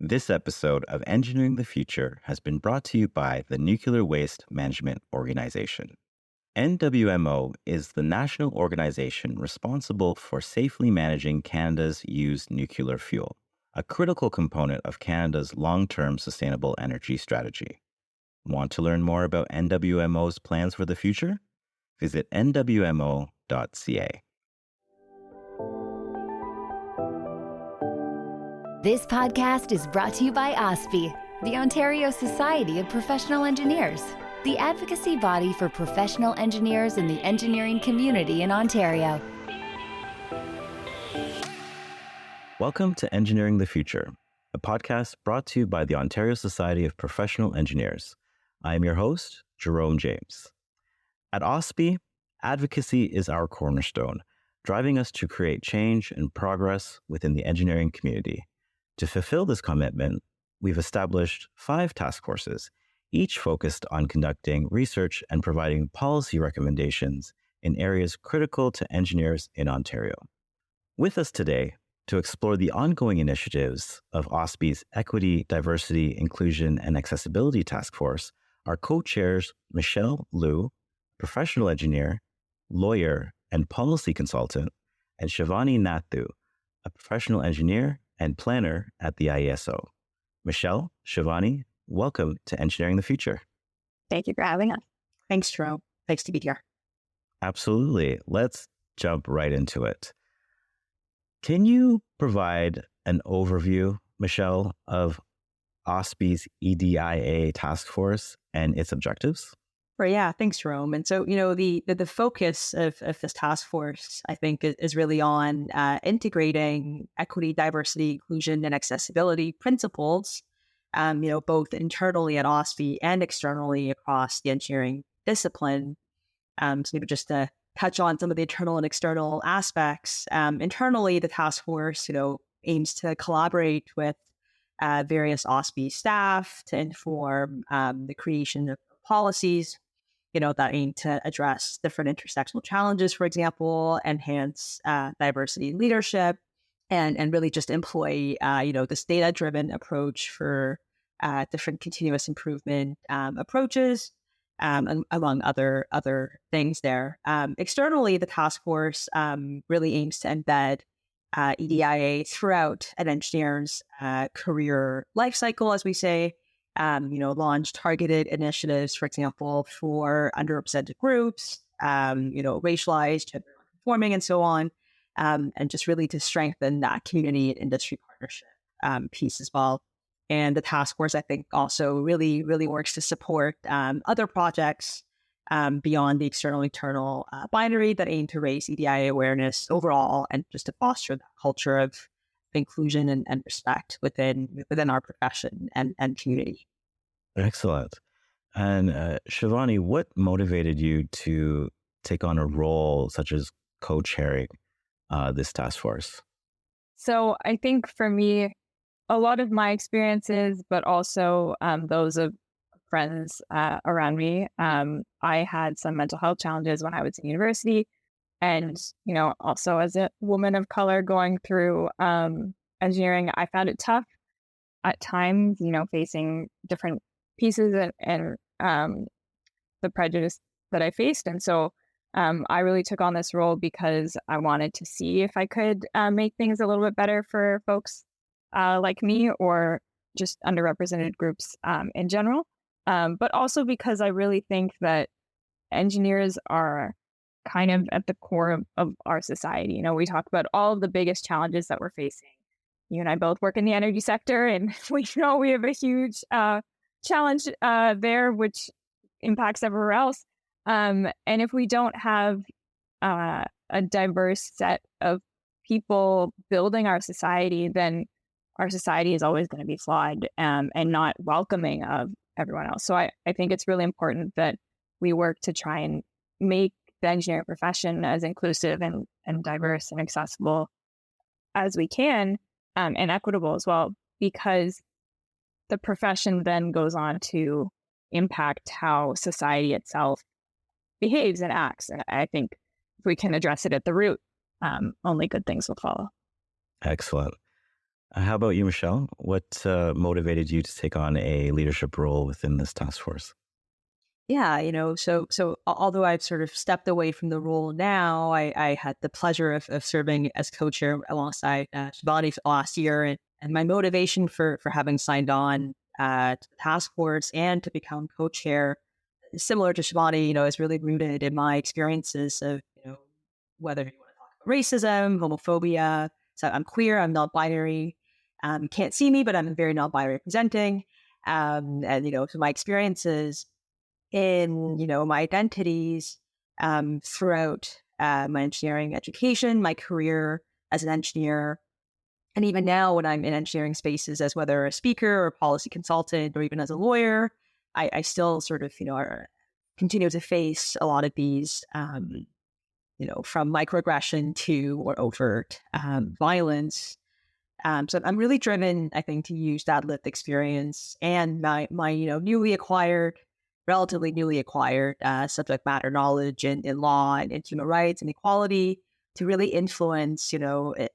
This episode of Engineering the Future has been brought to you by the Nuclear Waste Management Organization. NWMO is the national organization responsible for safely managing Canada's used nuclear fuel, a critical component of Canada's long-term sustainable energy strategy. Want to learn more about NWMO's plans for the future? Visit nwmo.ca. This podcast is brought to you by OSPE, the Ontario Society of Professional Engineers, the advocacy body for professional engineers in the engineering community in Ontario. Welcome to Engineering the Future, a podcast brought to you by the Ontario Society of Professional Engineers. I am your host, Jerome James. At OSPE, advocacy is our cornerstone, driving us to create change and progress within the engineering community. To fulfill this commitment, we've established 5 task forces, each focused on conducting research and providing policy recommendations in areas critical to engineers in Ontario. With us today to explore the ongoing initiatives of OSPE's Equity, Diversity, Inclusion, and Accessibility Task Force are co-chairs Michelle Liu, professional engineer, lawyer, and policy consultant, and Shivani Nathu, a professional engineer and planner at the IESO. Michelle, Shivani, welcome to Engineering the Future. Thank you for having us. Thanks, Jerome. Thanks to be here. Absolutely. Let's jump right into it. Can you provide an overview, Michelle, of OSPE's EDIA task force and its objectives? Right, yeah, thanks, Jerome. And so, the focus of this task force, I think, is really on integrating equity, diversity, inclusion, and accessibility principles, both internally at OSPE and externally across the engineering discipline. So maybe just to touch on some of the internal and external aspects. Internally, the task force, aims to collaborate with various OSPE staff to inform the creation of policies, that aim to address different intersectional challenges, for example, enhance diversity leadership, and really just employ, this data-driven approach for different continuous improvement approaches, among other things there. Externally, the task force really aims to embed EDIA throughout an engineer's career life cycle, as we say, launch targeted initiatives, for example, for underrepresented groups, racialized, gender conforming, and so on, and just really to strengthen that community and industry partnership piece as well. And the task force, I think, also really works to support other projects beyond the external-internal binary that aim to raise EDIA awareness overall and just to foster that culture of inclusion and respect within our profession and community. Excellent. And Shivani, what motivated you to take on a role such as co-chairing this task force? So I think for me, a lot of my experiences, but also those of friends around me, I had some mental health challenges when I was in university. And, also as a woman of color going through engineering, I found it tough at times, facing different pieces and the prejudice that I faced. And so I really took on this role because I wanted to see if I could make things a little bit better for folks like me or just underrepresented groups in general. But also because I really think that engineers are kind of at the core of our society. We talk about all of the biggest challenges that we're facing. You and I both work in the energy sector, and we know we have a huge challenge there, which impacts everywhere else. And if we don't have a diverse set of people building our society, then our society is always going to be flawed and not welcoming of everyone else. So I think it's really important that we work to try and make the engineering profession as inclusive and diverse and accessible as we can, and equitable as well, because the profession then goes on to impact how society itself behaves and acts. And I think if we can address it at the root, only good things will follow. Excellent. How about you, Michelle? What motivated you to take on a leadership role within this task force? Yeah, so although I've sort of stepped away from the role now, I had the pleasure of serving as co-chair alongside Shivani last year, and my motivation for having signed on to the task force and to become co-chair, similar to Shivani, is really rooted in my experiences of whether you want to talk about racism, homophobia. So I'm queer, I'm non-binary. You can't see me, but I'm very non-binary presenting, and so my experiences in my identities throughout my engineering education, my career as an engineer, and even now when I'm in engineering spaces as whether a speaker or policy consultant or even as a lawyer, I still sort of continue to face a lot of these from microaggression to or overt violence. So I'm really driven, I think, to use that lived experience and my relatively newly acquired subject matter knowledge in law and in human rights and equality to really influence,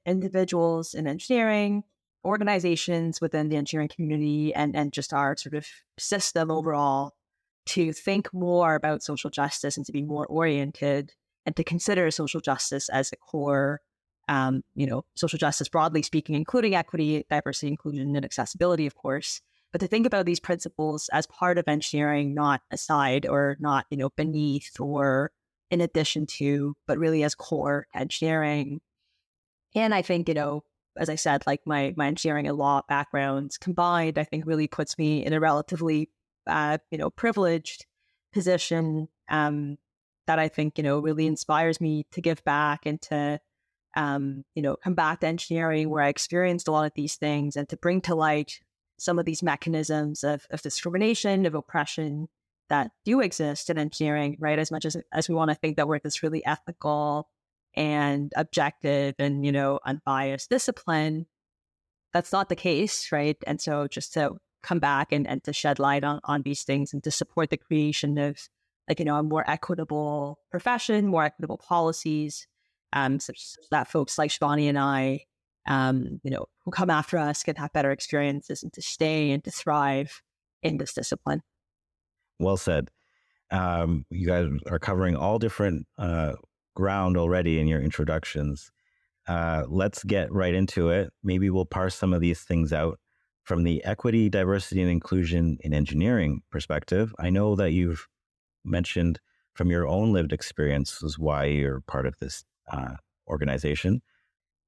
individuals in engineering, organizations within the engineering community, and just our sort of system overall to think more about social justice and to be more oriented and to consider social justice as a core social justice broadly speaking, including equity, diversity, inclusion, and accessibility, of course. But to think about these principles as part of engineering, not aside or not, beneath or in addition to, but really as core engineering. And I think, as I said, like my engineering and law backgrounds combined, I think really puts me in a relatively, privileged position that I think, really inspires me to give back and to come back to engineering where I experienced a lot of these things and to bring to light some of these mechanisms of discrimination, of oppression that do exist in engineering, right? As much as we want to think that we're this really ethical and objective and, unbiased discipline, that's not the case, right? And so just to come back and to shed light on these things and to support the creation of a more equitable profession, more equitable policies, such that folks like Shivani and I, who come after us can have better experiences and to stay and to thrive in this discipline. Well said. You guys are covering all different ground already in your introductions. Let's get right into it. Maybe we'll parse some of these things out from the equity, diversity, and inclusion in engineering perspective. I know that you've mentioned from your own lived experiences why you're part of this organization.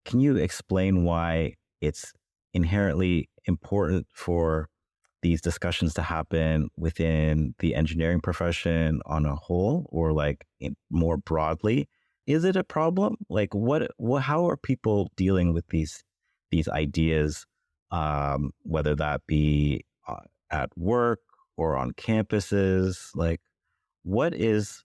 Can you explain why it's inherently important for these discussions to happen within the engineering profession on a whole, or more broadly? Is it a problem? How are people dealing with these ideas, whether that be at work or on campuses? What is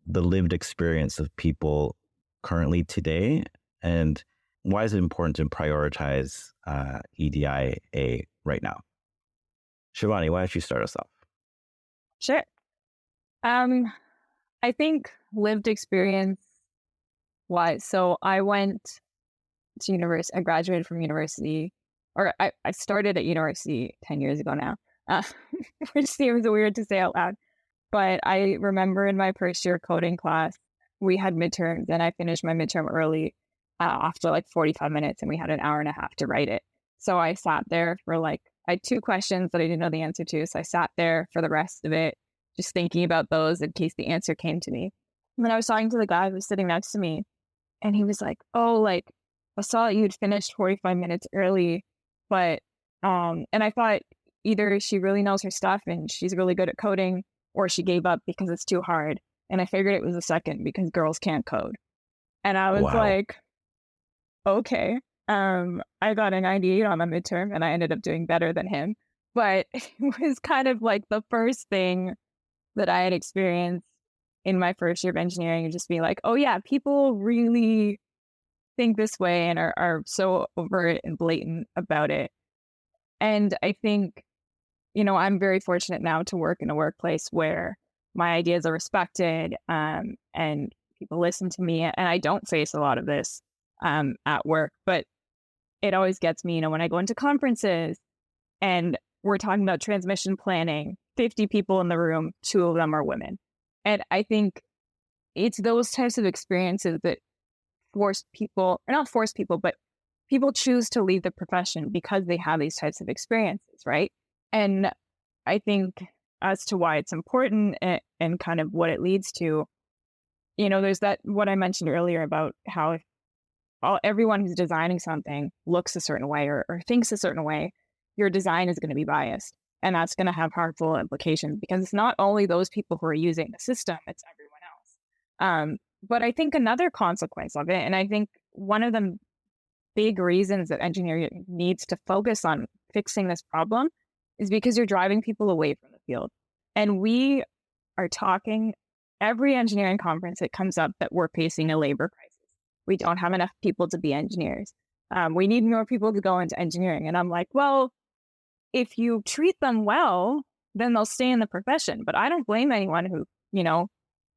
the lived experience of people currently today, and why is it important to prioritize EDIA right now? Shivani, why don't you start us off? Sure. I think lived experience wise. So I went to university. I graduated from university, or I started at university 10 years ago now, which seems weird to say out loud. But I remember in my first year coding class, we had midterms and I finished my midterm early after 45 minutes and we had an hour and a half to write it. So I sat there for I had 2 questions that I didn't know the answer to. So I sat there for the rest of it, just thinking about those in case the answer came to me. And then I was talking to the guy who was sitting next to me and he was like, oh, I saw that you'd finished 45 minutes early, but, and I thought either she really knows her stuff and she's really good at coding, or she gave up because it's too hard. And I figured it was the second because girls can't code. And I was like, okay. I got a 98 on my midterm and I ended up doing better than him. But it was kind of the first thing that I had experienced in my first year of engineering, and just being oh yeah, people really think this way and are so overt and blatant about it. And I think, I'm very fortunate now to work in a workplace where my ideas are respected and people listen to me. And I don't face a lot of this at work. But it always gets me, when I go into conferences and we're talking about transmission planning, 50 people in the room, 2 of them are women. And I think it's those types of experiences that force people, or not force people, but people choose to leave the profession because they have these types of experiences, right? And I think as to why it's important and kind of what it leads to, there's that, what I mentioned earlier about how if everyone who's designing something looks a certain way or thinks a certain way, your design is going to be biased. And that's going to have harmful implications because it's not only those people who are using the system, it's everyone else. But I think another consequence of it, and I think one of the big reasons that engineering needs to focus on fixing this problem is because you're driving people away from the field. And we are talking, every engineering conference, it comes up that we're facing a labor crisis. We don't have enough people to be engineers. We need more people to go into engineering. And I'm like, well, if you treat them well, then they'll stay in the profession. But I don't blame anyone who,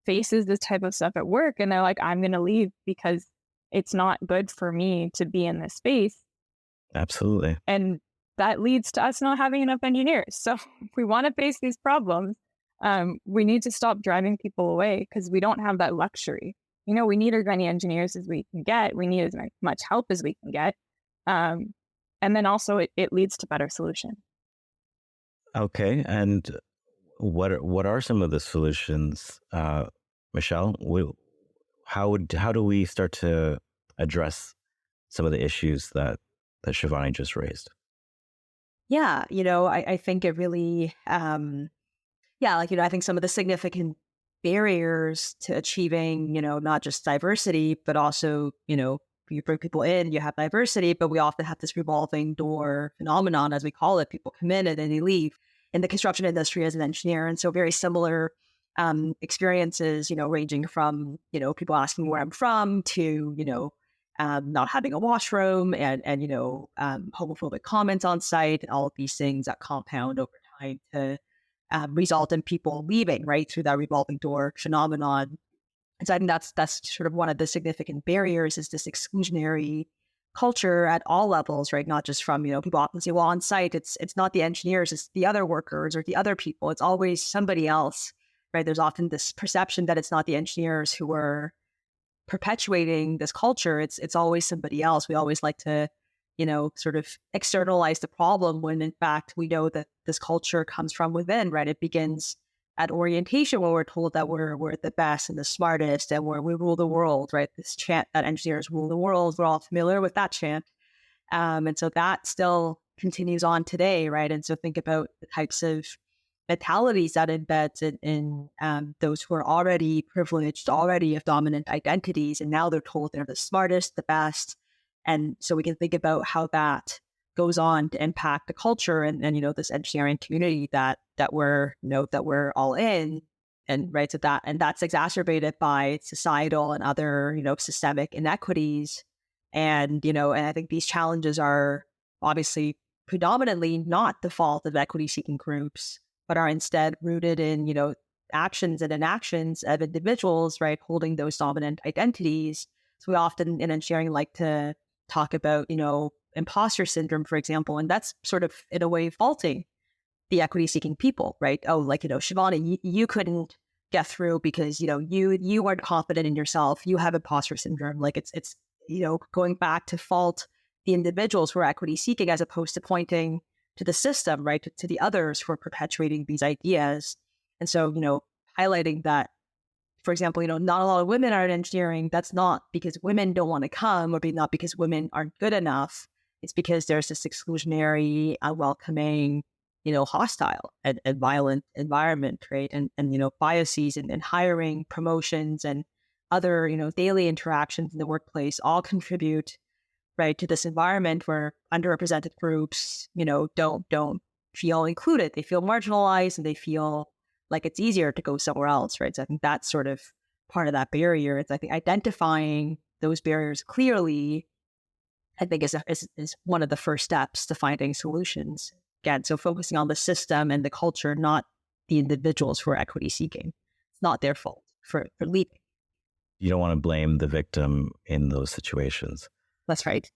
faces this type of stuff at work. And they're like, I'm going to leave because it's not good for me to be in this space. Absolutely. And that leads to us not having enough engineers. So if we want to face these problems, we need to stop driving people away because we don't have that luxury. We need as many engineers as we can get. We need as much help as we can get. And then also it leads to better solutions. Okay. And what are some of the solutions, Michelle? How do we start to address some of the issues that Shivani just raised? Yeah, I think it really, I think some of the significant barriers to achieving, not just diversity, but also, you bring people in, you have diversity, but we often have this revolving door phenomenon, as we call it. People come in and then they leave in the construction industry as an engineer. And so very similar experiences, ranging from, people asking where I'm from to, not having a washroom and homophobic comments on site and all of these things that compound over time to result in people leaving, right, through that revolving door phenomenon. And so I think that's sort of one of the significant barriers is this exclusionary culture at all levels, right? Not just from, people often say, well, on site, it's not the engineers, it's the other workers or the other people. It's always somebody else, right? There's often this perception that it's not the engineers who are perpetuating this culture. It's always somebody else. We always like to, sort of externalize the problem when in fact we know that this culture comes from within, right? It begins at orientation when we're told that we're the best and the smartest and we rule the world, right? This chant that engineers rule the world, we're all familiar with that chant. And so that still continues on today, right? And so think about the types of mentalities that embeds in those who are already privileged, already have dominant identities, and now they're told they're the smartest, the best. And so we can think about how that goes on to impact the culture and this engineering community that we're all in, and right, so that's exacerbated by societal and other systemic inequities, and I think these challenges are obviously predominantly not the fault of equity-seeking groups, but are instead rooted in actions and inactions of individuals, right, holding those dominant identities. So we often in engineering like to talk about imposter syndrome, for example, and that's sort of in a way faulting the equity-seeking people, right? Oh, Shivani, you couldn't get through because you weren't confident in yourself. You have imposter syndrome. Like it's going back to fault the individuals who are equity-seeking as opposed to pointing to the system, right? To the others who are perpetuating these ideas. And so highlighting that, for example, not a lot of women are in engineering. That's not because women don't want to come or not because women aren't good enough. It's because there's this exclusionary, unwelcoming, hostile and violent environment, right? And biases and hiring, promotions, and other, daily interactions in the workplace all contribute, right, to this environment where underrepresented groups, don't feel included. They feel marginalized and they feel like it's easier to go somewhere else, right? So I think that's sort of part of that barrier. It's, I think, identifying those barriers clearly, I think, is one of the first steps to finding solutions. Again, so focusing on the system and the culture, not the individuals who are equity seeking. It's not their fault for leaving. You don't want to blame the victim in those situations. That's right.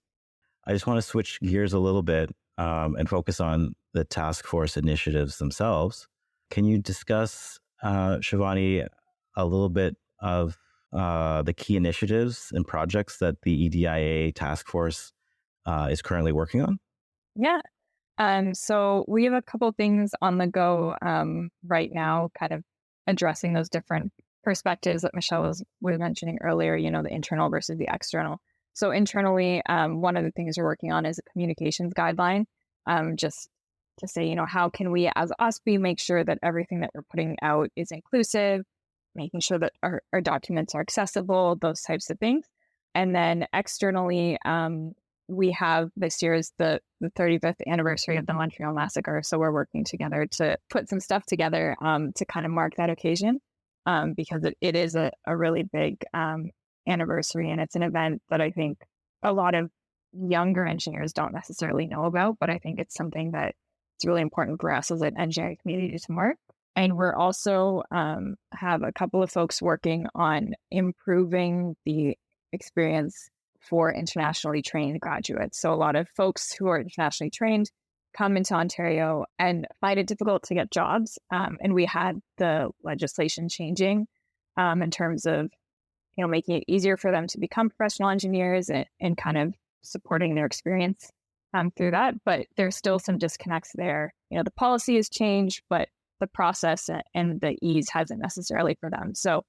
I just want to switch gears a little bit and focus on the task force initiatives themselves. Can you discuss, Shivani, a little bit of the key initiatives and projects that the EDIA task force is currently working on? Yeah. So we have a couple things on the go right now, kind of addressing those different perspectives that Michelle was mentioning earlier, the internal versus the external. So internally, one of the things we're working on is a communications guideline, just to say, how can we as OSPE make sure that everything that we're putting out is inclusive, making sure that our documents are accessible, those types of things. And then externally, we have this year is the 35th anniversary of the Montreal Massacre. So we're working together to put some stuff together to kind of mark that occasion because it is a really big anniversary. And it's an event that I think a lot of younger engineers don't necessarily know about, but I think it's something that it's really important for us as an engineering community to mark. And we're also have a couple of folks working on improving the experience for internationally trained graduates. So a lot of folks who are internationally trained come into Ontario and find it difficult to get jobs. And we had the legislation changing in terms of, making it easier for them to become professional engineers and kind of supporting their experience through that. But there's still some disconnects there. The policy has changed, but the process and the ease hasn't necessarily for them. So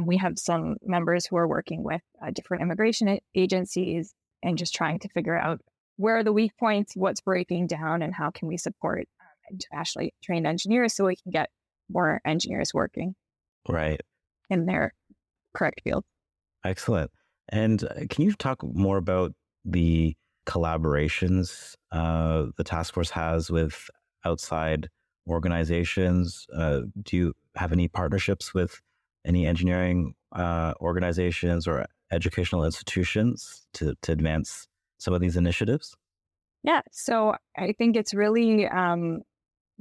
we have some members who are working with different immigration agencies and just trying to figure out where are the weak points, what's breaking down, and how can we support internationally trained engineers so we can get more engineers working Right. in their correct field. Excellent. And can you talk more about the collaborations the task force has with outside organizations? Do you have any partnerships with any engineering organizations or educational institutions to advance some of these initiatives? Yeah, so I think it's really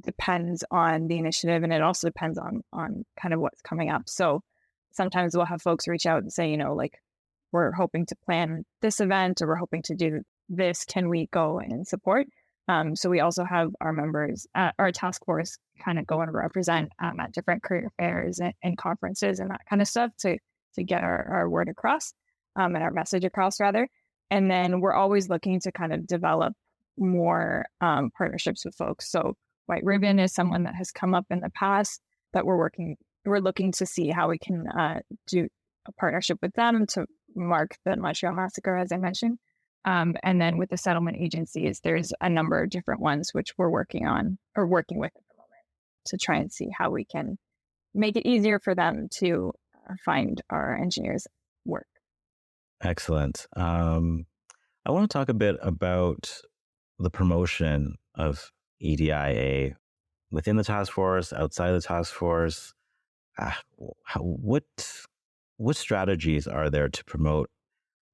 depends on the initiative, and it also depends on kind of what's coming up. So sometimes we'll have folks reach out and say, we're hoping to plan this event or we're hoping to do this. Can we go and support? So we also have our members, our task force kind of go and represent at different career fairs and conferences and that kind of stuff to get our word across and our message across rather. And then we're always looking to kind of develop more partnerships with folks. So White Ribbon is someone that has come up in the past that we're looking to see how we can do a partnership with them to mark the Montreal Massacre, as I mentioned. And then with the settlement agencies, there's a number of different ones which we're working on or working with at the moment to try and see how we can make it easier for them to find our engineers work. Excellent. I want to talk a bit about the promotion of EDIA within the task force, outside the task force. What strategies are there to promote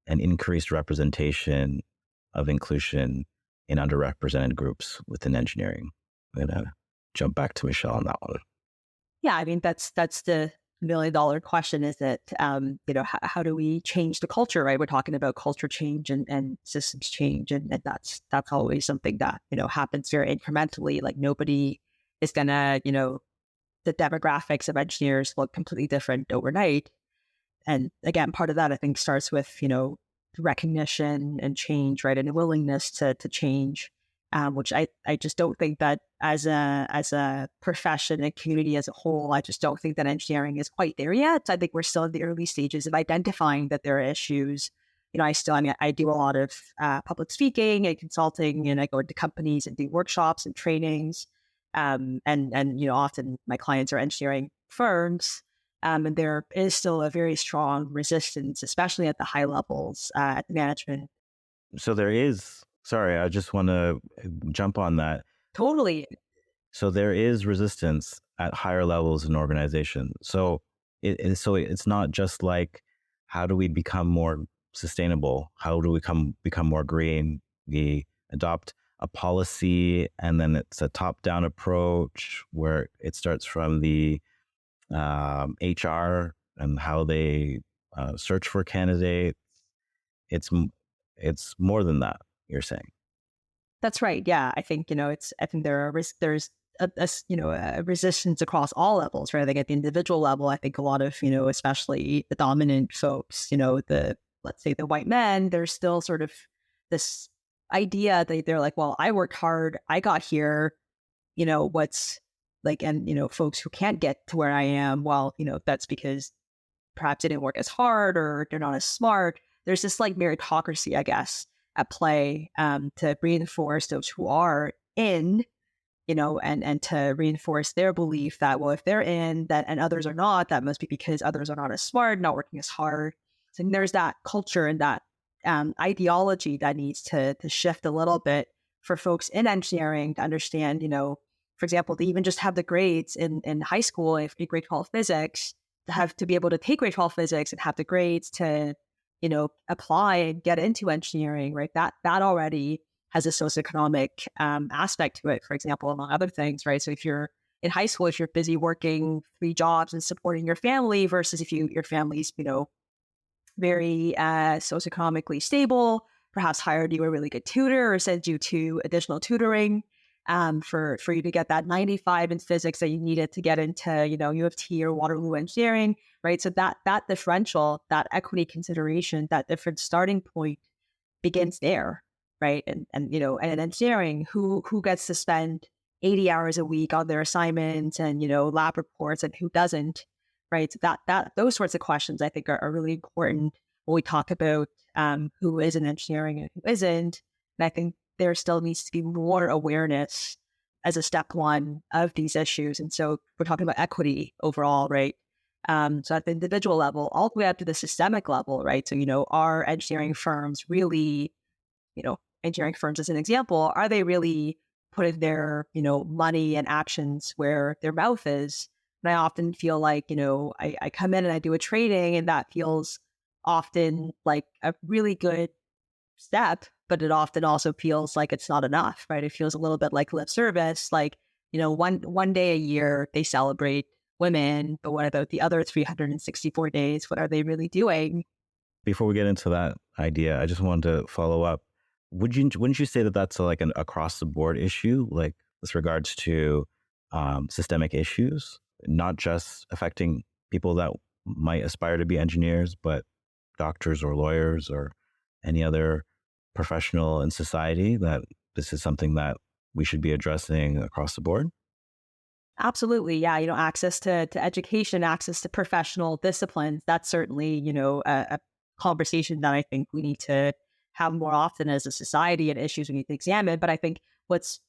an increased representation of inclusion in underrepresented groups within engineering? I'm going to jump back to Michelle on that one. Yeah, I mean, that's the $1 million question, is that, how do we change the culture, right? We're talking about culture change and systems change. And that's always something that, happens very incrementally. Like nobody is going to, the demographics of engineers look completely different overnight. And again, part of that, I think, starts with, recognition and change, right? And a willingness to change, which I just don't think that as a profession and community as a whole, I just don't think that engineering is quite there yet. I think we're still in the early stages of identifying that there are issues. I do a lot of public speaking and consulting, and I go into companies and do workshops and trainings. And often my clients are engineering firms. And there is still a very strong resistance, especially at the high levels, at the management. So there is, sorry, I just want to jump on that. Totally. So there is resistance at higher levels in organization. So it's not just like, how do we become more sustainable? How do we become more green? We adopt a policy, and then it's a top-down approach where it starts from the HR and how they search for candidates. It's more than that. you're saying. That's right. Yeah, I think I think there's a resistance across all levels, right? Like at the individual level, I think a lot of especially the dominant folks, let's say the white men, there's still sort of this idea that they're like, well, I worked hard, I got here, what's like, and folks who can't get to where I am, well, that's because perhaps they didn't work as hard or they're not as smart. There's this like meritocracy, I guess, at play to reinforce those who are in, and to reinforce their belief that, well, if they're in that and others are not, that must be because others are not as smart, not working as hard. So there's that culture and that ideology that needs to shift a little bit for folks in engineering to understand, for example, to even just have the grades in high school, if you grade 12 physics, to be able to take grade 12 physics and have the grades to, apply and get into engineering, right? That already has a socioeconomic aspect to it, for example, among other things, right? So if you're in high school, if you're busy working 3 jobs and supporting your family versus if your family's, very socioeconomically stable, perhaps hired you a really good tutor or sent you to additional tutoring for you to get that 95 in physics that you needed to get into, U of T or Waterloo engineering, right? So that differential, that equity consideration, that different starting point begins there, right? And in engineering, who gets to spend 80 hours a week on their assignments and, lab reports and who doesn't, right? So that those sorts of questions I think are really important when we talk about who is in engineering and who isn't. And I think there still needs to be more awareness as a step one of these issues. And so we're talking about equity overall, right? So at the individual level, all the way up to the systemic level, right? So, are engineering firms really, engineering firms as an example, are they really putting their, money and actions where their mouth is? And I often feel like, I come in and I do a training and that feels often like a really good step, but it often also feels like it's not enough, right? It feels a little bit like lip service, like, one day a year they celebrate women, but what about the other 364 days? What are they really doing? Before we get into that idea, I just wanted to follow up. Wouldn't you say that that's like an across the board issue, like with regards to systemic issues, not just affecting people that might aspire to be engineers, but doctors or lawyers or any other professional in society, that this is something that we should be addressing across the board? Absolutely. Yeah. Access to education, access to professional disciplines. That's certainly, a conversation that I think we need to have more often as a society and issues we need to examine. But I think what's,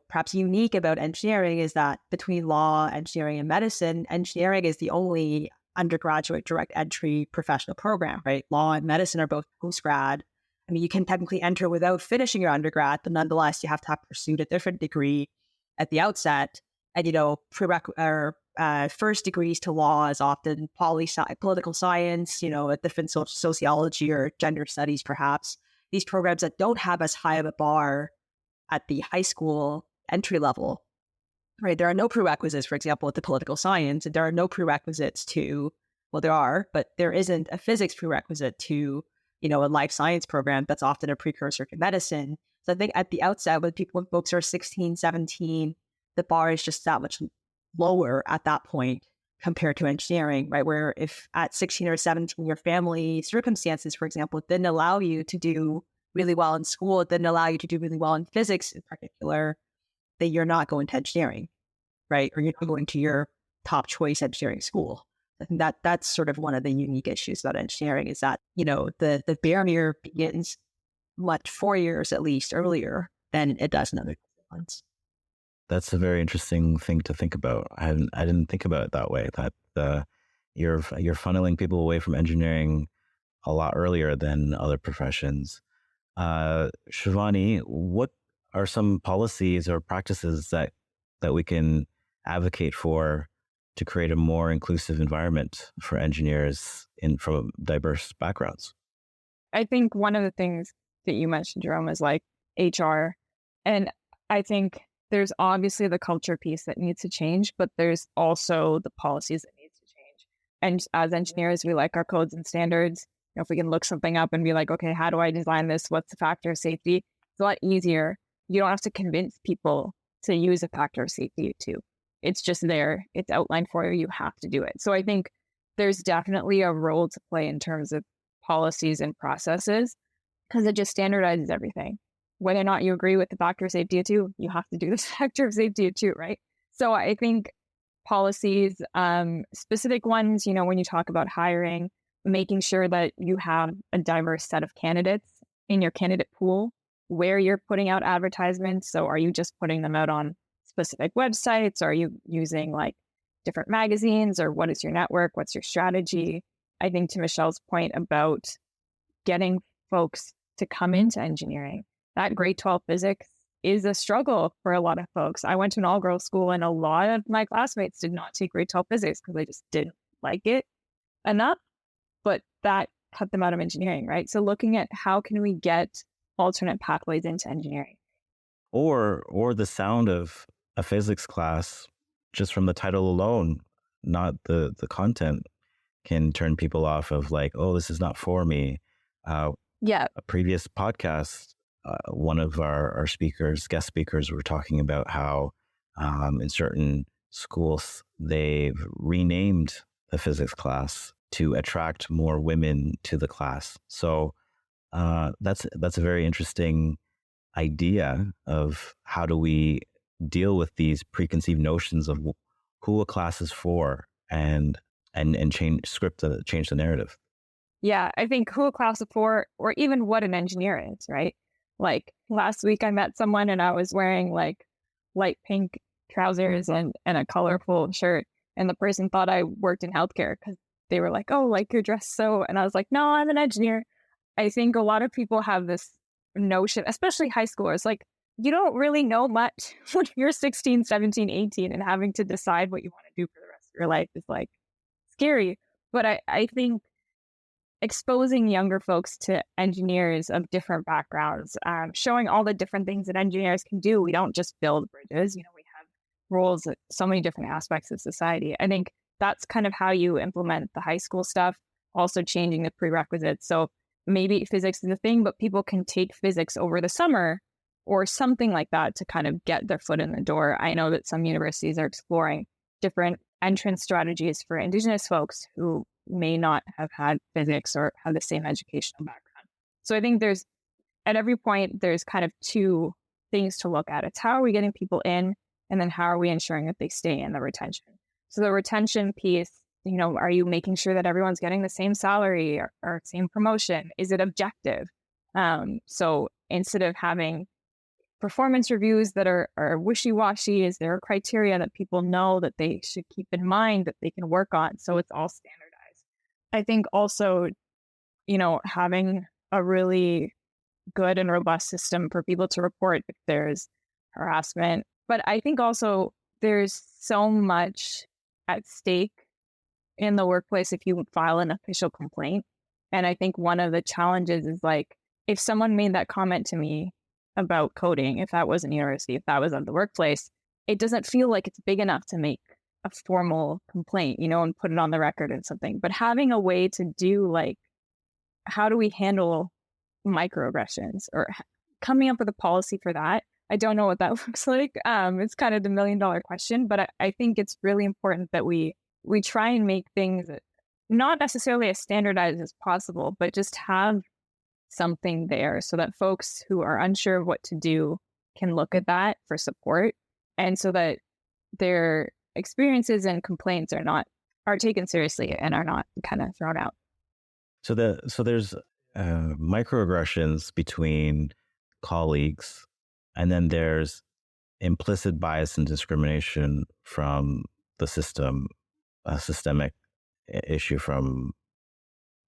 perhaps unique about engineering is that between law, engineering, and medicine, engineering is the only undergraduate direct entry professional program, right? Law and medicine are both postgrad. I mean, you can technically enter without finishing your undergrad, but nonetheless, you have to have pursued a different degree at the outset. And, first degrees to law is often political science, a different sociology or gender studies, perhaps. These programs that don't have as high of a bar at the high school entry level, right? There are no prerequisites, for example, at the political science, and there are no prerequisites to, well, there are, but there isn't a physics prerequisite to, a life science program that's often a precursor to medicine. So I think at the outset, when folks are 16, 17, the bar is just that much lower at that point compared to engineering, right? Where if at 16 or 17, your family circumstances, for example, didn't allow you to do really well in school, it didn't allow you to do really well in physics in particular, then you're not going to engineering, right? Or you're not going to your top choice engineering school. I think that's sort of one of the unique issues about engineering is that, the barrier begins 4 years at least earlier than it does in other disciplines. That's a very interesting thing to think about. I didn't think about it that way. That you're funneling people away from engineering a lot earlier than other professions. Shivani, what are some policies or practices that we can advocate for to create a more inclusive environment for engineers from diverse backgrounds? I think one of the things that you mentioned, Jerome, is like HR. And I think there's obviously the culture piece that needs to change, but there's also the policies that needs to change. And as engineers, we like our codes and standards. if we can look something up and be like, okay, how do I design this? What's the factor of safety? It's a lot easier. You don't have to convince people to use a factor of safety too. It's just there. It's outlined for you. You have to do it. So I think there's definitely a role to play in terms of policies and processes, because it just standardizes everything. Whether or not you agree with the factor of safety too, you have to do this factor of safety too, right? So I think policies, specific ones, when you talk about hiring, making sure that you have a diverse set of candidates in your candidate pool, where you're putting out advertisements. So are you just putting them out on specific websites? Are you using like different magazines, or what is your network? What's your strategy? I think to Michelle's point about getting folks to come into engineering, that grade 12 physics is a struggle for a lot of folks. I went to an all-girls school, and a lot of my classmates did not take grade 12 physics because they just didn't like it enough, but that cut them out of engineering, right? So looking at how can we get alternate pathways into engineering. Or the sound of a physics class, just from the title alone, not the content, can turn people off of like, oh, this is not for me. Yeah. A previous podcast, one of our guest speakers, were talking about how in certain schools, they've renamed the physics class to attract more women to the class. So that's a very interesting idea of how do we deal with these preconceived notions of who a class is for, and change the narrative. Yeah, I think who a class is for, or even what an engineer is, right? Like last week I met someone and I was wearing like light pink trousers and a colorful shirt, and the person thought I worked in healthcare because they were like, oh, like you're dressed so, and I was like, no, I'm an engineer. I think a lot of people have this notion, especially high schoolers, like you don't really know much when you're 16, 17, 18, and having to decide what you want to do for the rest of your life is like scary. But I think exposing younger folks to engineers of different backgrounds, showing all the different things that engineers can do. We don't just build bridges, we have roles at so many different aspects of society. I think that's kind of how you implement the high school stuff, also changing the prerequisites. So maybe physics is a thing, but people can take physics over the summer or something like that to kind of get their foot in the door. I know that some universities are exploring different entrance strategies for Indigenous folks who may not have had physics or have the same educational background. So I think at every point, there's kind of two things to look at. It's how are we getting people in, and then how are we ensuring that they stay in, the retention. So the retention piece, are you making sure that everyone's getting the same salary or same promotion? Is it objective? So instead of having performance reviews that are wishy-washy, is there a criteria that people know that they should keep in mind that they can work on? So it's all standardized. I think also, having a really good and robust system for people to report if there's harassment. But I think also there's so much at stake in the workplace if you file an official complaint. And I think one of the challenges is like, if someone made that comment to me about coding, if that was in university, if that was at the workplace, it doesn't feel like it's big enough to make a formal complaint, and put it on the record and something. But having a way to do like, how do we handle microaggressions, or coming up with a policy for that? I don't know what that looks like. It's kind of the $1 million question, but I think it's really important that we try and make things not necessarily as standardized as possible, but just have something there so that folks who are unsure of what to do can look at that for support, and so that their experiences and complaints are taken seriously and are not kind of thrown out. So there's microaggressions between colleagues, and then there's implicit bias and discrimination from the system, a systemic issue from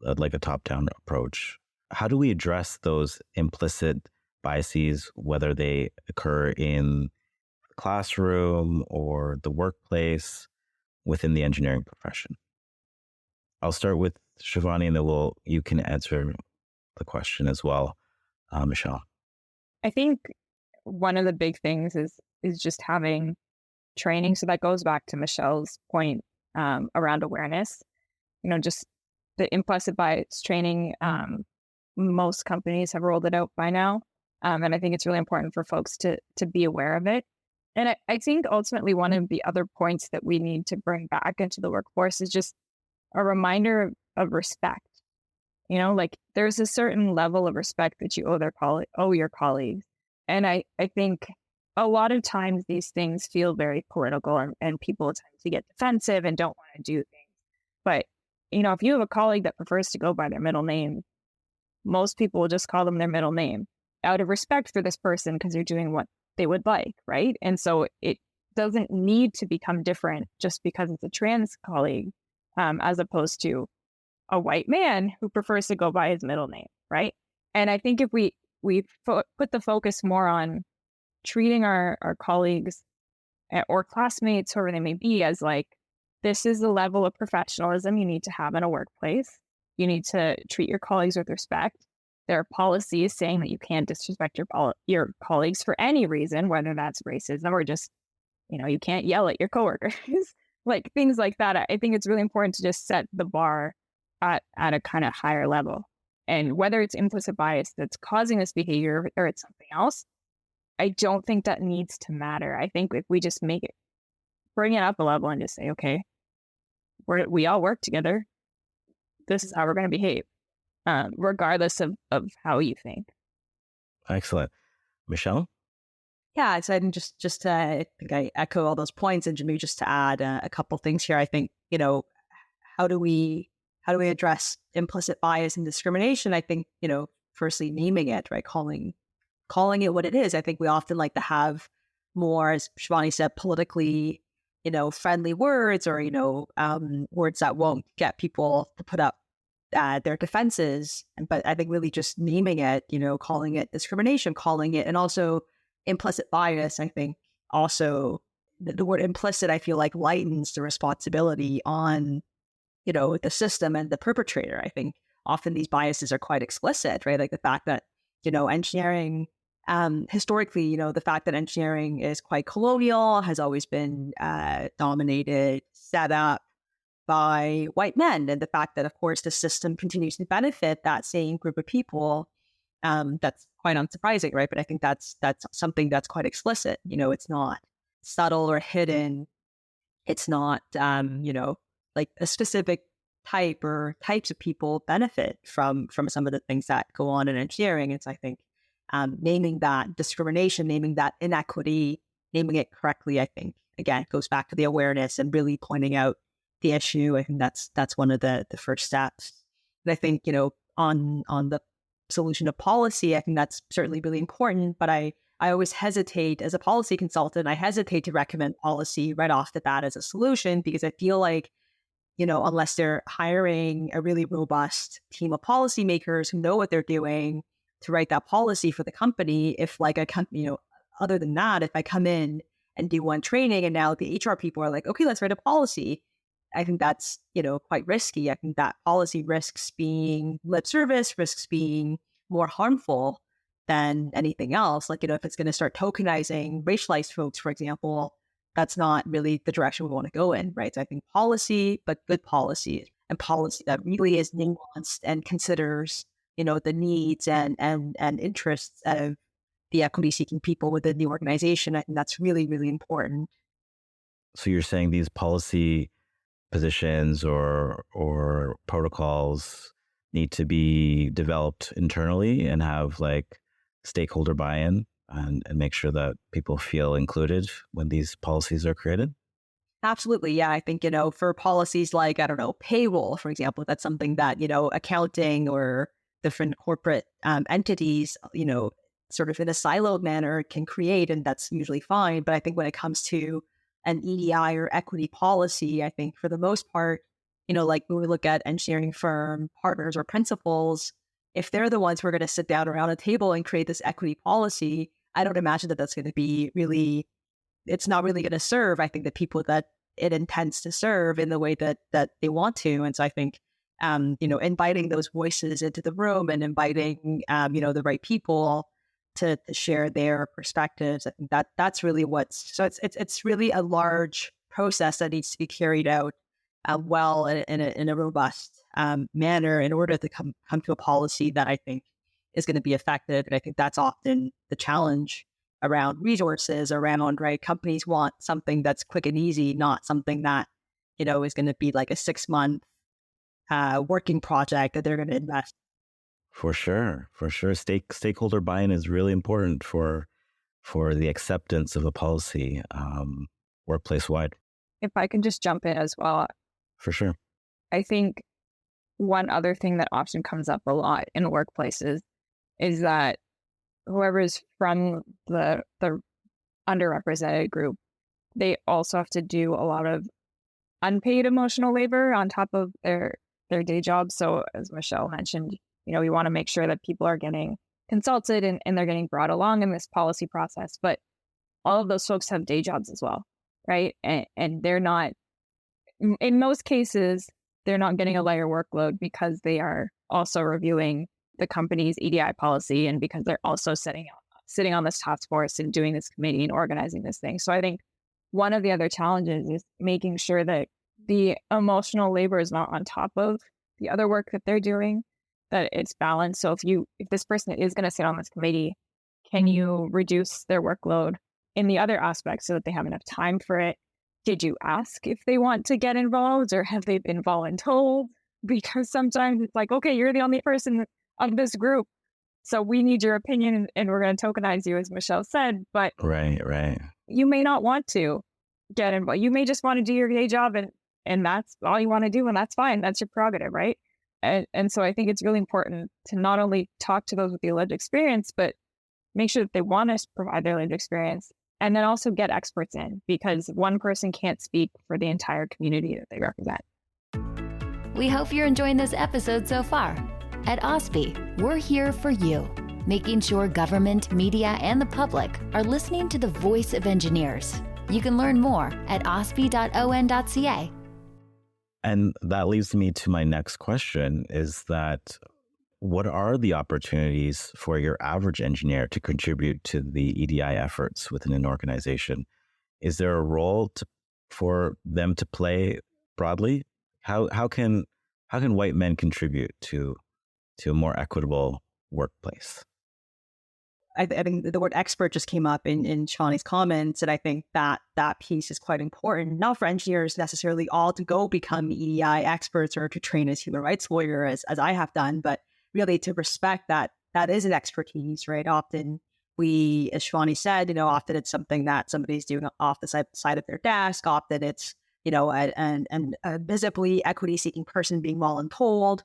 like a top-down approach. How do we address those implicit biases, whether they occur in the classroom or the workplace within the engineering profession? I'll start with Shivani, and then you can answer the question as well, Michelle. I think one of the big things is just having training. So that goes back to Michelle's point around awareness. Just the implicit bias training, most companies have rolled it out by now. And I think it's really important for folks to be aware of it. And I think ultimately one of the other points that we need to bring back into the workforce is just a reminder of respect. Like there's a certain level of respect that you owe your colleagues. And I think a lot of times these things feel very political and people tend to get defensive and don't want to do things. But, if you have a colleague that prefers to go by their middle name, most people will just call them their middle name out of respect for this person because they're doing what they would like, right? And so it doesn't need to become different just because it's a trans colleague, as opposed to a white man who prefers to go by his middle name, right? And I think if we put the focus more on treating our colleagues or classmates, whoever they may be, as like, this is the level of professionalism you need to have in a workplace. You need to treat your colleagues with respect. There are policies saying that you can't disrespect your colleagues for any reason, whether that's racism or just, you can't yell at your coworkers, like things like that. I think it's really important to just set the bar at a kind of higher level. And whether it's implicit bias that's causing this behavior or it's something else, I don't think that needs to matter. I think if we just bring it up a level and just say, okay, we all work together. This is how we're going to behave, regardless of how you think. Excellent. Michelle? Yeah, so I think I echo all those points, and maybe just to add a couple things here. I think, how do we address implicit bias and discrimination? I think, firstly, naming it, right? Calling it what it is. I think we often like to have more, as Shivani said, politically, friendly words or, words that won't get people to put up their defenses. But I think really just naming it, calling it discrimination, calling it, and also implicit bias, I think also the word implicit, I feel like lightens the responsibility on, the system and the perpetrator. I think often these biases are quite explicit, right? Like the fact that, engineering, historically, the fact that engineering is quite colonial, has always been dominated, set up by white men. And the fact that, of course, the system continues to benefit that same group of people, that's quite unsurprising, right? But I think that's something that's quite explicit. It's not subtle or hidden. It's not, like a specific type or types of people benefit from some of the things that go on in engineering. It's, I think, naming that discrimination, naming that inequity, naming it correctly, I think, again, goes back to the awareness and really pointing out the issue. I think that's one of the first steps. And I think, on the solution of policy, I think that's certainly really important, but I always hesitate as a policy consultant, I hesitate to recommend policy right off the bat as a solution, because I feel like, unless they're hiring a really robust team of policymakers who know what they're doing to write that policy for the company, if like a company, other than that, if I come in and do one training and now the HR people are like, okay, let's write a policy, I think that's, quite risky. I think that policy risks being lip service, risks being more harmful than anything else. Like, if it's going to start tokenizing racialized folks, for example, that's not really the direction we want to go in, right? So I think policy, but good policy, and policy that really is nuanced and considers, the needs and interests of the equity-seeking people within the organization. I think that's really, really important. So you're saying these policy positions or protocols need to be developed internally and have like stakeholder buy-in and make sure that people feel included when these policies are created? Absolutely. Yeah. I think, for policies like, I don't know, payroll, for example, that's something that, accounting or different corporate entities, sort of in a siloed manner can create, and that's usually fine. But I think when it comes to an EDI or equity policy, I think for the most part, like when we look at engineering firm partners or principals, if they're the ones who are going to sit down around a table and create this equity policy, I don't imagine that that's going to be really, it's not really going to serve, I think, the people that it intends to serve in the way that they want to. And so I think, inviting those voices into the room and inviting, the right people to share their perspectives, I think that's really it's really a large process that needs to be carried out well in a robust manner in order to come to a policy that I think is going to be effective. And I think that's often the challenge around resources, around, right, companies want something that's quick and easy, not something that, is going to be like a 6-month working project that they're going to invest. For sure. Stakeholder buy-in is really important for the acceptance of a policy workplace-wide. If I can just jump in as well. For sure. I think one other thing that often comes up a lot in workplaces is that whoever is from the underrepresented group, they also have to do a lot of unpaid emotional labor on top of their day job. So as Michelle mentioned, we want to make sure that people are getting consulted and they're getting brought along in this policy process. But all of those folks have day jobs as well, right? And they're not, in most cases, they're not getting a lighter workload because they are also reviewing the company's EDI policy and because they're also sitting on this task force and doing this committee and organizing this thing. So I think one of the other challenges is making sure that the emotional labor is not on top of the other work that they're doing, that it's balanced. So if this person is going to sit on this committee, can you reduce their workload in the other aspects so that they have enough time for it? Did you ask if they want to get involved, or have they been voluntold? Because sometimes it's like, okay, you're the only person of this group, so we need your opinion and we're going to tokenize you, as Michelle said. But right, you may not want to get involved. You may just want to do your day job and that's all you want to do, and that's fine. That's your prerogative, right? And so I think it's really important to not only talk to those with the lived experience, but make sure that they want to provide their lived experience, and then also get experts in, because one person can't speak for the entire community that they represent. We hope you're enjoying this episode so far. At OSPE, we're here for you, making sure government, media, and the public are listening to the voice of engineers. You can learn more at ospe.on.ca. And that leads me to my next question, is that what are the opportunities for your average engineer to contribute to the EDI efforts within an organization? Is there a role for them to play broadly? How can white men contribute to a more equitable workplace? I think the word expert just came up in Shivani's comments, and I think that piece is quite important, not for engineers necessarily all to go become EDI experts or to train as human rights lawyers, as I have done, but really to respect that is an expertise, right? Often we, as Shivani said, often it's something that somebody's doing off the side of their desk. Often it's, a visibly equity-seeking person being voluntold,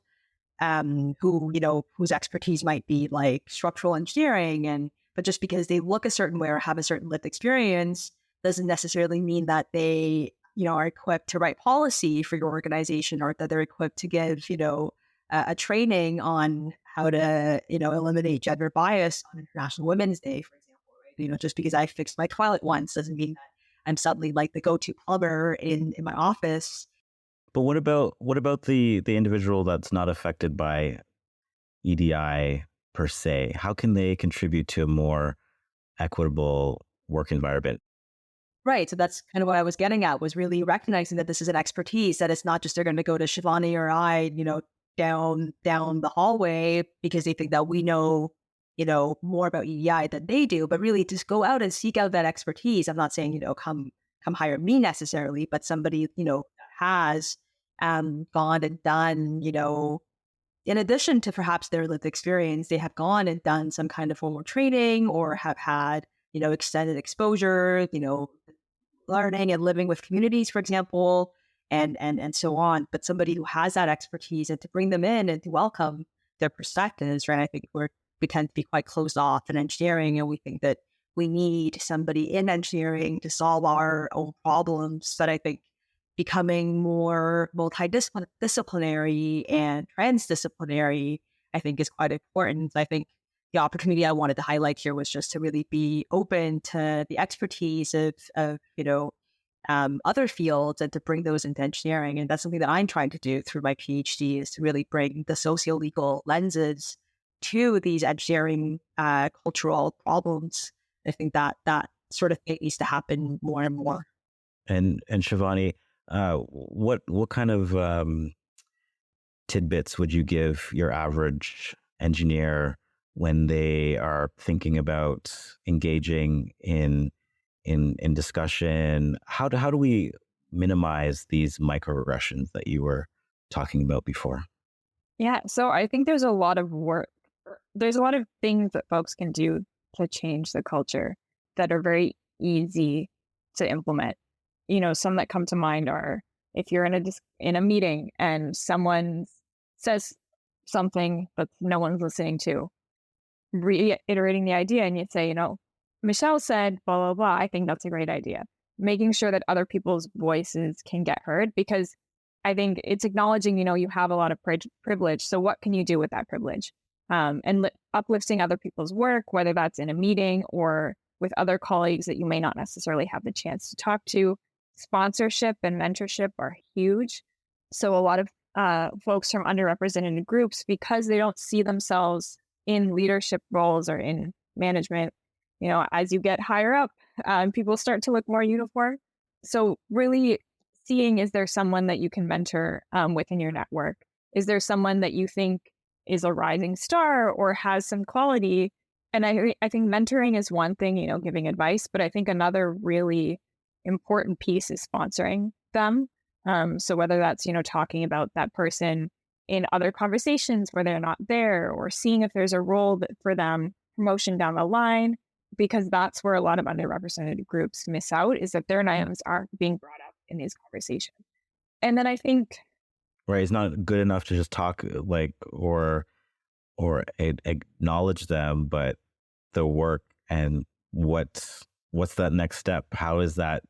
whose expertise might be like structural engineering, but just because they look a certain way or have a certain lived experience doesn't necessarily mean that they, are equipped to write policy for your organization, or that they're equipped to give, a training on how to, eliminate gender bias on International Women's Day, for example, right? Just because I fixed my toilet once doesn't mean that I'm suddenly like the go-to plumber in my office. But what about the individual that's not affected by EDI per se? How can they contribute to a more equitable work environment? Right. So that's kind of what I was getting at, was really recognizing that this is an expertise, that it's not just they're going to go to Shivani or I, down the hallway because they think that we know, more about EDI than they do, but really just go out and seek out that expertise. I'm not saying, come hire me necessarily, but somebody, has gone and done, in addition to perhaps their lived experience, they have gone and done some kind of formal training or have had, extended exposure, learning and living with communities, for example, and so on. But somebody who has that expertise, and to bring them in and to welcome their perspectives, right? I think we tend to be quite closed off in engineering, and we think that we need somebody in engineering to solve our own problems. But I think becoming more multidisciplinary and transdisciplinary, I think, is quite important. I think the opportunity I wanted to highlight here was just to really be open to the expertise of other fields and to bring those into engineering. And that's something that I'm trying to do through my PhD, is to really bring the socio-legal lenses to these engineering cultural problems. I think that sort of thing needs to happen more and more. And Shivani, what kind of tidbits would you give your average engineer when they are thinking about engaging in discussion? How do we minimize these microaggressions that you were talking about before? Yeah, so I think there's a lot of work. There's a lot of things that folks can do to change the culture that are very easy to implement. Some that come to mind are if you're in a meeting and someone says something that no one's listening to, reiterating the idea, and you say, Michelle said blah blah blah. I think that's a great idea. Making sure that other people's voices can get heard, because I think it's acknowledging, you have a lot of privilege. So what can you do with that privilege? And uplifting other people's work, whether that's in a meeting or with other colleagues that you may not necessarily have the chance to talk to. Sponsorship and mentorship are huge. So a lot of folks from underrepresented groups, because they don't see themselves in leadership roles or in management, as you get higher up, people start to look more uniform. So really seeing, is there someone that you can mentor within your network? Is there someone that you think is a rising star or has some quality? And I think mentoring is one thing, giving advice, but I think another really important piece is sponsoring them. So whether that's, talking about that person in other conversations where they're not there, or seeing if there's a role for them, promotion down the line, because that's where a lot of underrepresented groups miss out, is that their names aren't being brought up in these conversations. And then I think, right, it's not good enough to just talk or acknowledge them, but the work and what's that next step? How is that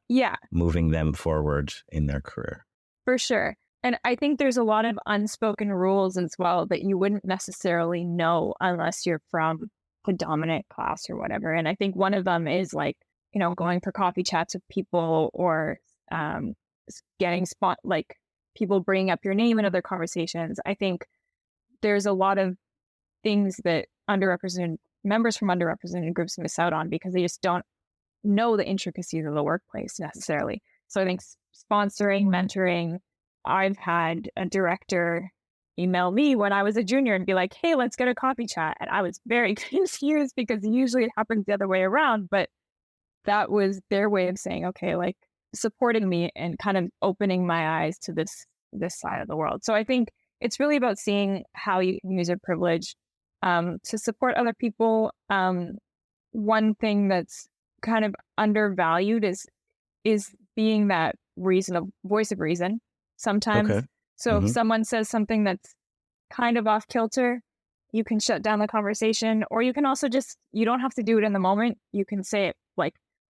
moving them forward in their career? For sure. And I think there's a lot of unspoken rules as well that you wouldn't necessarily know unless you're from the dominant class or whatever. And I think one of them is going for coffee chats with people, or getting people bringing up your name in other conversations. I think there's a lot of things that members from underrepresented groups miss out on because they just don't know the intricacies of the workplace necessarily. So I think sponsoring, mentoring. I've had a director email me when I was a junior and be like, hey, let's get a coffee chat. And I was very confused because usually it happens the other way around. But that was their way of saying, okay, supporting me and kind of opening my eyes to this side of the world. So I think it's really about seeing how you can use your privilege to support other people. One thing that's kind of undervalued is being that voice of reason sometimes. Okay. So if someone says something that's kind of off kilter, you can shut down the conversation, or you can also you don't have to do it in the moment. You can say it,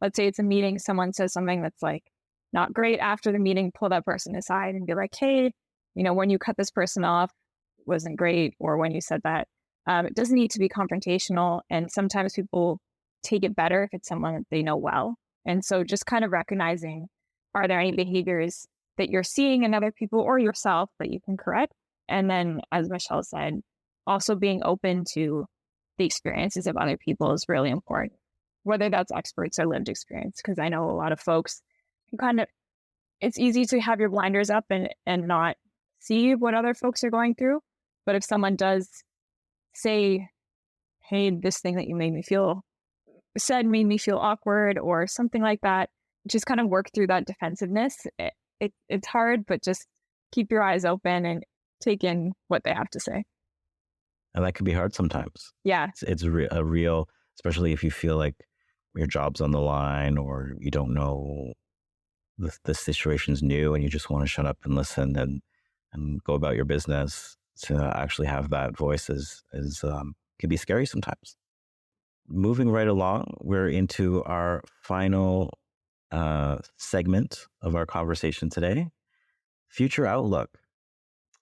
let's say it's a meeting, someone says something that's not great. After the meeting, pull that person aside and be like, hey, when you cut this person off, wasn't great. Or when you said that, it doesn't need to be confrontational. And sometimes people take it better if it's someone that they know well. And so just kind of recognizing, are there any behaviors that you're seeing in other people or yourself that you can correct? And then, as Michelle said, also being open to the experiences of other people is really important, whether that's experts or lived experience. Because I know a lot of folks it's easy to have your blinders up and not see what other folks are going through. But if someone does say, hey, this thing that you made me feel awkward or something like that, just kind of work through that defensiveness. It's hard, but just keep your eyes open and take in what they have to say. And that can be hard sometimes. Yeah. It's a real, especially if you feel like your job's on the line or you don't know the situation's new and you just want to shut up and listen and go about your business. To actually have that voice is can be scary sometimes. Moving right along, we're into our final segment of our conversation today. Future outlook.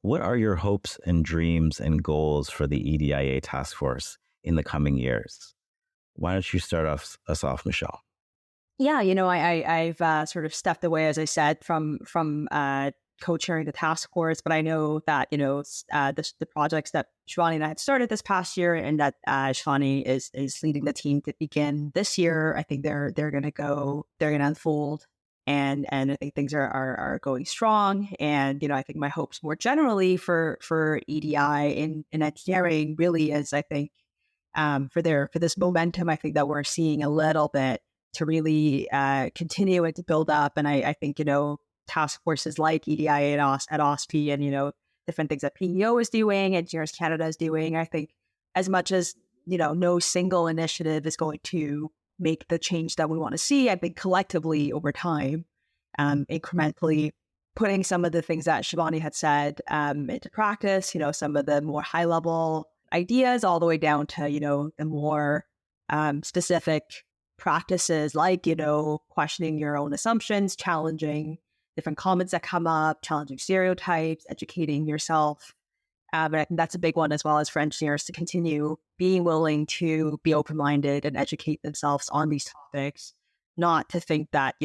What are your hopes and dreams and goals for the EDIA task force in the coming years? Why don't you start us off, Michelle? Yeah, I've sort of stepped away, as I said, from co-chairing the task force, but I know that the projects that Shivani and I had started this past year, and that Shivani is leading the team to begin this year. I think they're going to unfold and I think things are going strong. And I think my hopes more generally for EDI in engineering really is, I think, for this momentum, I think that we're seeing a little bit to really continue and to build up. And I think task forces like EDIA at OSPE and different things that PEO is doing, Engineers Canada is doing. I think as much as no single initiative is going to make the change that we want to see, I think collectively over time, incrementally putting some of the things that Shivani had said into practice, some of the more high level ideas all the way down to, the more specific practices like, questioning your own assumptions, challenging different comments that come up, challenging stereotypes, educating yourself. But I think that's a big one as well as for engineers to continue being willing to be open-minded and educate themselves on these topics, not to think that,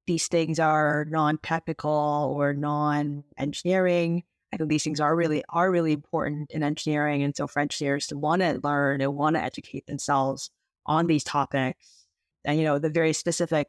these things are non-technical or non-engineering. I think these things are really important in engineering. And so for engineers to want to learn and want to educate themselves on these topics. And, the very specific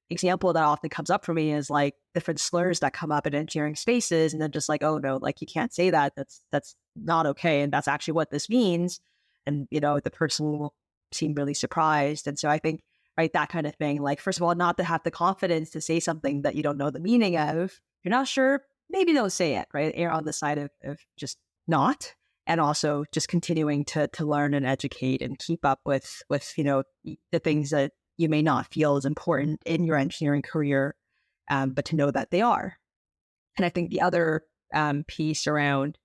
example that often comes up for me is like different slurs that come up in engineering spaces. And then just like, oh no, like you can't say that. That's not okay. And that's actually what this means. And, the person will seem really surprised. And so I think, right, that kind of thing, like, first of all, not to have the confidence to say something that you don't know the meaning of. You're not sure, maybe don't say it, right? Err on the side of just not. And also just continuing to learn and educate and keep up with the things that you may not feel is important in your engineering career, but to know that they are. And I think the other piece around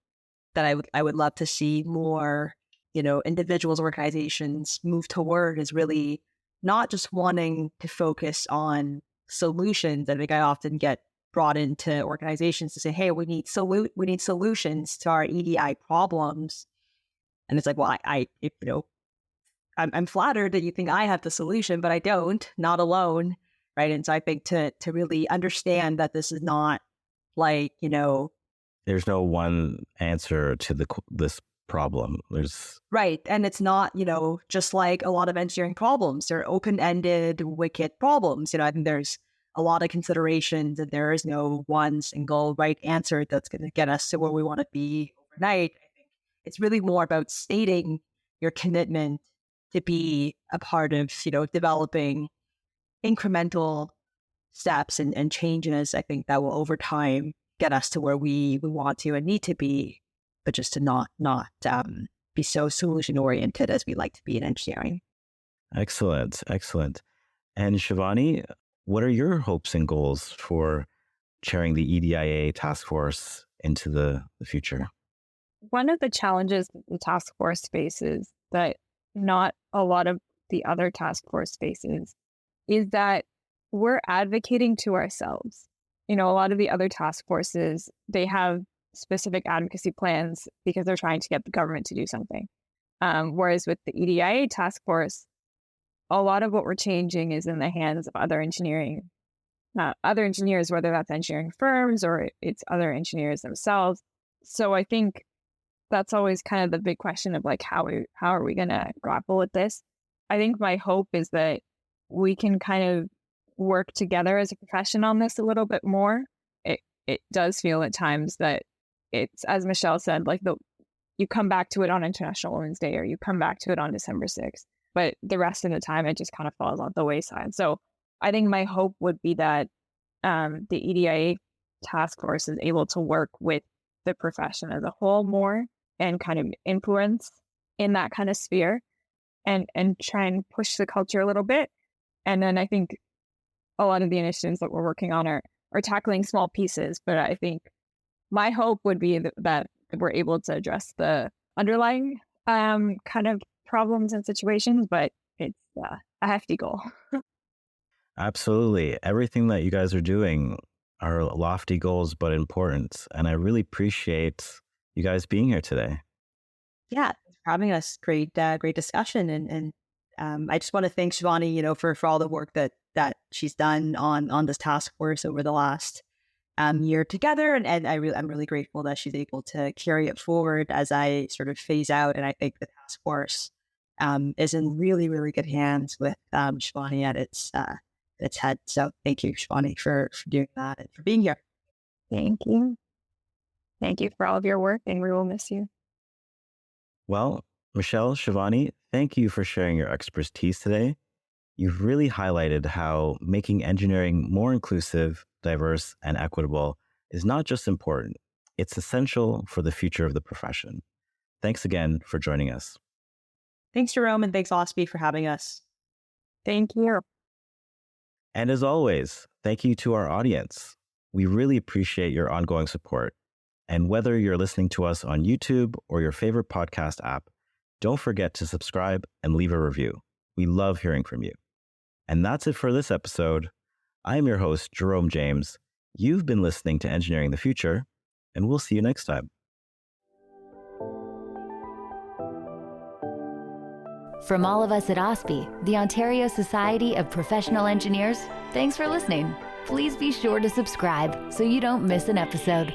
that I would love to see more, individuals, organizations move toward is really not just wanting to focus on solutions. I think I often get brought into organizations to say, hey, we need solutions to our EDI problems. And it's like, well, I'm flattered that you think I have the solution, but I don't, not alone. Right. And so I think to really understand that this is not like, there's no one answer to this problem. Right. And it's not, just like a lot of engineering problems. They're open-ended, wicked problems. I think there's a lot of considerations and there is no one single right answer that's going to get us to where we want to be overnight. I think it's really more about stating your commitment to be a part of, developing incremental steps and changes. I think that will over time get us to where we want to and need to be, but just to not be so solution oriented as we like to be in engineering. Excellent. And Shivani, what are your hopes and goals for chairing the EDIA task force into the future? One of the challenges the task force faces that not a lot of the other task force faces is that we're advocating to ourselves. A lot of the other task forces, they have specific advocacy plans because they're trying to get the government to do something. Whereas with the EDIA task force, a lot of what we're changing is in the hands of other engineers, whether that's engineering firms or it's other engineers themselves. So I think that's always kind of the big question of like, how are we going to grapple with this? I think my hope is that we can kind of work together as a profession on this a little bit more. It does feel at times that it's, as Michelle said, like you come back to it on International Women's Day or you come back to it on December 6th, but the rest of the time it just kind of falls on the wayside. So I think my hope would be that the EDIA task force is able to work with the profession as a whole more and kind of influence in that kind of sphere and try and push the culture a little bit. And then I think a lot of the initiatives that we're working on are tackling small pieces, but I think my hope would be that we're able to address the underlying kind of problems and situations, but it's a hefty goal. Absolutely. Everything that you guys are doing are lofty goals, but important. And I really appreciate you guys being here today. Yeah, thanks for having us. Great discussion. And I just want to thank Shivani, for all the work that she's done on this task force over the last year together. And I'm really grateful that she's able to carry it forward as I sort of phase out. And I think the task force is in really, really good hands with Shivani at its its head. So thank you, Shivani, for doing that and for being here. Thank you. Thank you for all of your work, and we will miss you. Well, Michelle, Shivani, thank you for sharing your expertise today. You've really highlighted how making engineering more inclusive, diverse, and equitable is not just important, it's essential for the future of the profession. Thanks again for joining us. Thanks, Jerome, and thanks, OSPE, for having us. Thank you. And as always, thank you to our audience. We really appreciate your ongoing support. And whether you're listening to us on YouTube or your favorite podcast app, don't forget to subscribe and leave a review. We love hearing from you. And that's it for this episode. I'm your host, Jerome James. You've been listening to Engineering the Future, and we'll see you next time. From all of us at OSPE, the Ontario Society of Professional Engineers, thanks for listening. Please be sure to subscribe so you don't miss an episode.